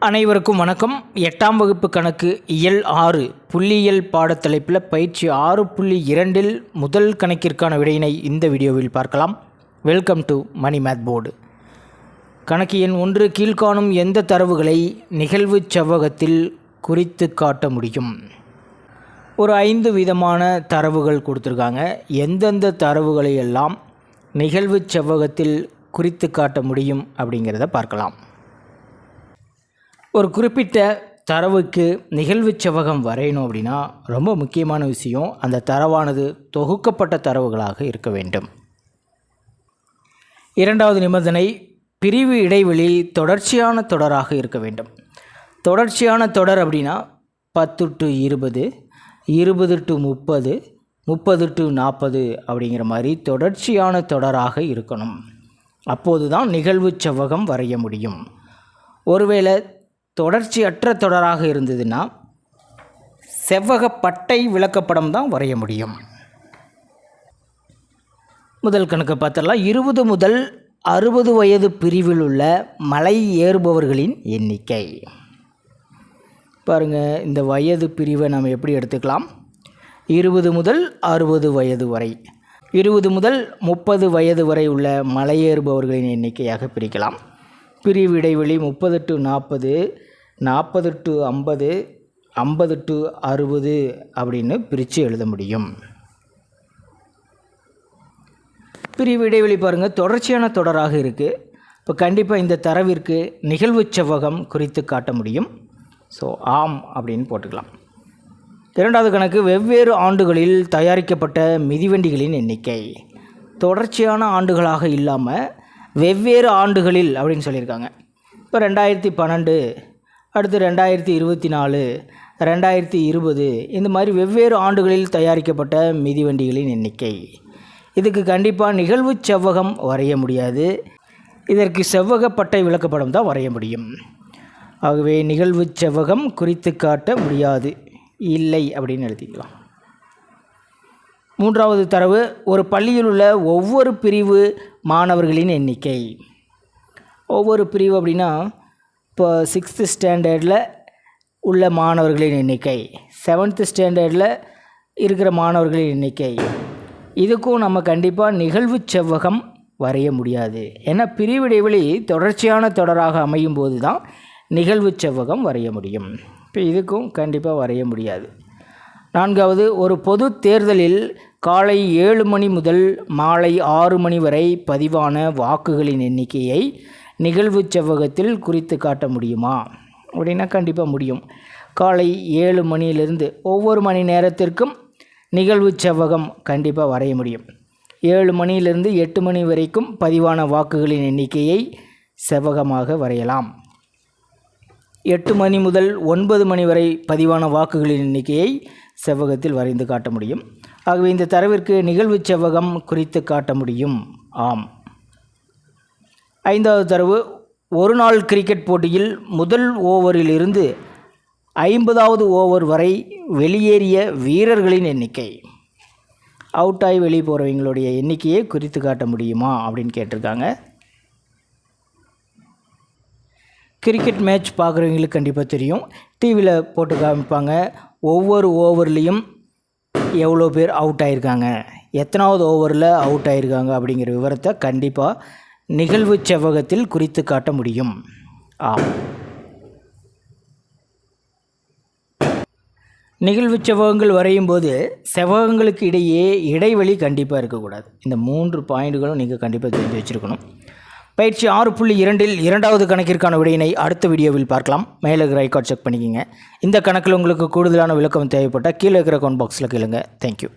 அனைவருக்கும் வணக்கம். 8ஆம் வகுப்பு கணக்கு இயல் 6 புள்ளியியல் பாடத்தலைப்பில் பயிற்சி 6.2 முதல் கணக்கிற்கான விடையினை இந்த வீடியோவில் பார்க்கலாம். Welcome to money math board. கணக்கு எண் 1 கீழ்காணும் எந்த தரவுகளை நிகழ்வு செவ்வகத்தில் குறித்து காட்ட முடியும்? ஒரு 5 விதமான தரவுகள் கொடுத்துருக்காங்க. எந்தெந்த தரவுகளை எல்லாம் நிகழ்வு செவ்வகத்தில் குறித்து காட்ட முடியும் அப்படிங்கிறத பார்க்கலாம். ஒரு குறிப்பிட்ட தரவுக்கு நிகழ்வு செவ்வகம் வரையணும் அப்படின்னா ரொம்ப முக்கியமான விஷயம், அந்த தரவானது தொகுக்கப்பட்ட தரவுகளாக இருக்க வேண்டும். இரண்டாவது நிபந்தனை, பிரிவு இடைவெளி தொடர்ச்சியான தொடராக இருக்க வேண்டும். தொடர்ச்சியான தொடர் அப்படின்னா 10 to 20, 20 to 30, 30 to 40 அப்படிங்கிற மாதிரி தொடர்ச்சியான தொடராக இருக்கணும். அப்போது தான் நிகழ்வு செவ்வகம் வரைய முடியும். ஒருவேளை தொடர்ச்சியற்ற தொடராக இருந்ததுன்னா செவ்வக பட்டை விளக்கப்படம் தான் வரைய முடியும். முதல் கணக்கு பார்த்தரலாம். 20 முதல் 60 வயது பிரிவில் உள்ள மலை ஏறுபவர்களின் எண்ணிக்கை. பாருங்கள், இந்த வயது பிரிவை நம்ம எப்படி எடுத்துக்கலாம்? 20 முதல் 60 வயது வரை, 20 முதல் 30 வயது வரை உள்ள மலையேறுபவர்களின் எண்ணிக்கையாக பிரிக்கலாம். பிரிவு இடைவெளி 30 to 40, 40 to 50, 50 to 60 அப்படின்னு பிரித்து எழுத முடியும். பிரிவு இடைவெளி பாருங்கள், தொடர்ச்சியான தொடராக இருக்குது. இப்போ கண்டிப்பாக இந்த தரவிற்கு நிகழ்வு செவ்வகம் குறித்து காட்ட முடியும். ஸோ ஆம் அப்படின்னு போட்டுக்கலாம். இரண்டாவது கணக்கு, வெவ்வேறு ஆண்டுகளில் தயாரிக்கப்பட்ட மிதிவண்டிகளின் எண்ணிக்கை. தொடர்ச்சியான ஆண்டுகளாக இல்லாமல் வெவ்வேறு ஆண்டுகளில் அப்படின்னு சொல்லியிருக்காங்க. இப்போ 2012, அடுத்து 2024, 2020, இந்த மாதிரி வெவ்வேறு ஆண்டுகளில் தயாரிக்கப்பட்ட மிதிவண்டிகளின் எண்ணிக்கை. இதுக்கு கண்டிப்பாக நிகழ்வு செவ்வகம் வரைய முடியாது. இதற்கு செவ்வக பட்டை விளக்கப்படம் தான் வரைய முடியும். ஆகவே நிகழ்வு செவ்வகம் குறித்து காட்ட முடியாது, இல்லை அப்படின்னு எழுதிக்கலாம். மூன்றாவது தரவு, ஒரு பள்ளியில் உள்ள ஒவ்வொரு பிரிவு மாணவர்களின் எண்ணிக்கை. ஒவ்வொரு பிரிவு அப்படின்னா இப்போ 6th ஸ்டாண்டர்டில் உள்ள மாணவர்களின் எண்ணிக்கை, 7th ஸ்டாண்டர்டில் இருக்கிற மாணவர்களின் எண்ணிக்கை. இதுக்கும் நம்ம கண்டிப்பாக நிகழ்வு செவ்வகம் வரைய முடியாது. ஏன்னா பிரிவு இடைவெளி தொடர்ச்சியான தொடராக அமையும் போது தான் நிகழ்வு செவ்வகம் வரைய முடியும். இப்போ இதுக்கும் கண்டிப்பாக வரைய முடியாது. நான்காவது, ஒரு பொது தேர்தலில் காலை 7 மணி முதல் மாலை 6 மணி வரை பதிவான வாக்குகளின் எண்ணிக்கையை நிகழ்வு செவ்வகத்தில் குறித்து காட்ட முடியுமா அப்படின்னா கண்டிப்பாக முடியும். காலை 7 மணியிலிருந்து ஒவ்வொரு மணி நேரத்திற்கும் நிகழ்வு செவ்வகம் கண்டிப்பாக வரைய முடியும். 7 மணியிலிருந்து 8 மணி வரைக்கும் பதிவான வாக்குகளின் எண்ணிக்கையை செவ்வகமாக வரையலாம். 8 மணி முதல் 9 மணி வரை பதிவான வாக்குகளின் எண்ணிக்கையை செவ்வகத்தில் வரைந்து காட்ட முடியும். ஆகவே இந்த தரவிற்கு நிகழ்வு செவ்வகம் குறித்து காட்ட முடியும், ஆம். ஐந்தாவது தரவு, ஒரு நாள் கிரிக்கெட் போட்டியில் முதல் ஓவரிலிருந்து 50வது ஓவர் வரை வெளியேறிய வீரர்களின் எண்ணிக்கை. அவுட் ஆகி வெளியே போகிறவங்களுடைய எண்ணிக்கையை குறித்து காட்ட முடியுமா அப்படின்னு கேட்டிருக்காங்க. கிரிக்கெட் மேட்ச் பார்க்குறவங்களுக்கு கண்டிப்பாக தெரியும், டிவியில் போட்டு காமிப்பாங்க. ஒவ்வொரு ஓவர்லேயும் எவ்வளோ பேர் அவுட் ஆகிருக்காங்க, எத்தனாவது ஓவரில் அவுட் ஆகிருக்காங்க அப்படிங்கிற விவரத்தை கண்டிப்பாக நிகழ்வு செவ்வகத்தில் குறித்து காட்ட முடியும், ஆம். நிகழ்வு செவ்வகங்கள் வரையும் போது செவ்வகங்களுக்கு இடையே இடைவெளி கண்டிப்பாக இருக்கக்கூடாது. இந்த 3 பாயிண்ட்டுகளும் நீங்கள் கண்டிப்பாக தெரிஞ்சு வச்சுருக்கணும். பயிற்சி 6.2 இரண்டாவது கணக்கிற்கான விடையினை அடுத்த வீடியோவில் பார்க்கலாம். மேலே இருக்கிற ரெக்கார்ட் செக் பண்ணிக்கோங்க. இந்த கணக்கில் உங்களுக்கு கூடுதலான விளக்கம் தேவைப்பட்டால் கீழே இருக்கிற கமெண்ட் பாக்ஸில் கேளுங்க. தேங்க்யூ.